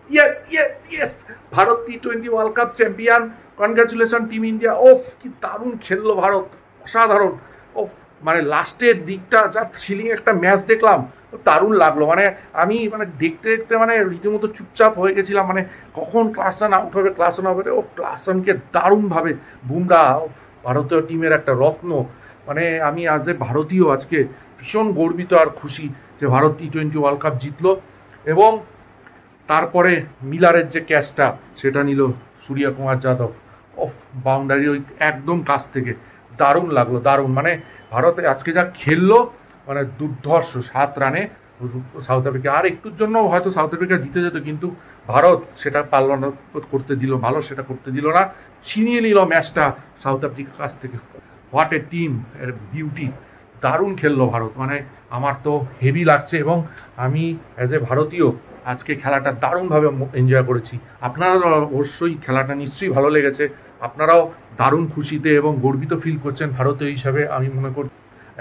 Yes yes yes, Bharat T20 world cup champion. Congratulation team India. ওফ, কি দারুণ খেললো ভারত, অসাধারণ। ওফ, মানে লাস্টের দিকটা যা থ্রিলিং একটা ম্যাচ দেখলাম, দারুণ লাগলো। মানে আমি মানে দেখতে দেখতে মানে রীতিমতো চুপচাপ হয়ে গেছিলাম, মানে কখন ক্লাসন আউট হবে, ক্লাসন হবে। ও ক্লাসনকে দারুণভাবে বুমরা, ভারতীয় টিমের একটা রত্ন। মানে আমি আজ ভারতীয় আজকে ভীষণ গর্বিত আর খুশি যে ভারত T20 ওয়ার্ল্ড কাপ জিতলো। এবং তারপরে মিলারের যে ক্যাচটা সেটা নিল সূর্য কুমার যাদব। অফ, বাউন্ডারি ওই একদম কাছ থেকে, দারুণ লাগলো, দারুণ। মানে ভারতে আজকে যা খেললো, মানে দুর্ধর্ষ 7 রানে সাউথ আফ্রিকা। আর একটুর জন্য হয়তো সাউথ আফ্রিকা জিতে যেত, কিন্তু ভারত সেটা পারল না করতে, দিল ভালো, সেটা করতে দিল না, ছিনিয়ে নিল ম্যাচটা সাউথ আফ্রিকার কাছ থেকে। হোয়াট এ টিম, বিউটি, দারুণ খেললো ভারত। মানে আমার তো হেভি লাগছে, এবং আমি অ্যাজ এ ভারতীয় আজকে খেলাটা দারুণভাবে এনজয় করেছি। আপনারা অবশ্যই খেলাটা নিশ্চয়ই ভালো লেগেছে, আপনারাও দারুণ খুশিতে এবং গর্বিত ফিল করছেন ভারতীয় হিসাবে আমি মনে করি।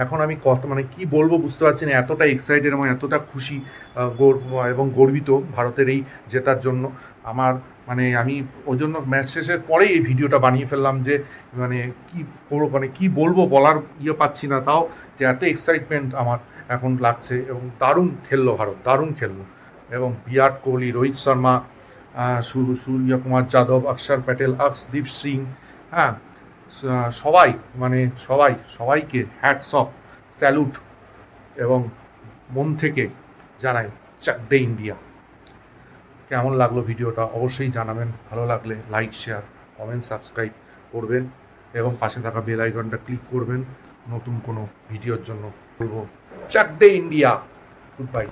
এখন আমি কত মানে কি বলবো বুঝতে পারছি না, এতটা এক্সাইটেড এবং এতটা খুশি এবং গর্বিত ভারতের এই জেতার জন্য। আমার মানে আমি ওই জন্য ম্যাচ শেষের পরেই এই ভিডিওটা বানিয়ে ফেললাম, যে মানে কি করবো, মানে কি বলবো বলার ইয়ে পাচ্ছি না, তাও যে এত এক্সাইটমেন্ট আমার এখন লাগছে। এবং দারুণ খেললো ভারত, দারুণ খেললো। এবং বিরাট কোহলি, রোহিত শর্মা, সূর্য কুমার যাদব, অক্ষর প্যাটেল, অর্শদীপ সিং, হ্যাঁ, সবাই, মানে সবাইকে হ্যাটস অফ, স্যালুট, এবং মন থেকে জানাই চাক দে ইন্ডিয়া। কেমন লাগলো ভিডিওটা অবশ্যই জানাবেন, ভালো লাগলে লাইক, শেয়ার, কমেন্ট, সাবস্ক্রাইব করবেন, এবং পাশে থাকা বেল আইকনটা ক্লিক করবেন নতুন কোনো ভিডিওর জন্য। বলবো চাক দে ইন্ডিয়া। Good bye.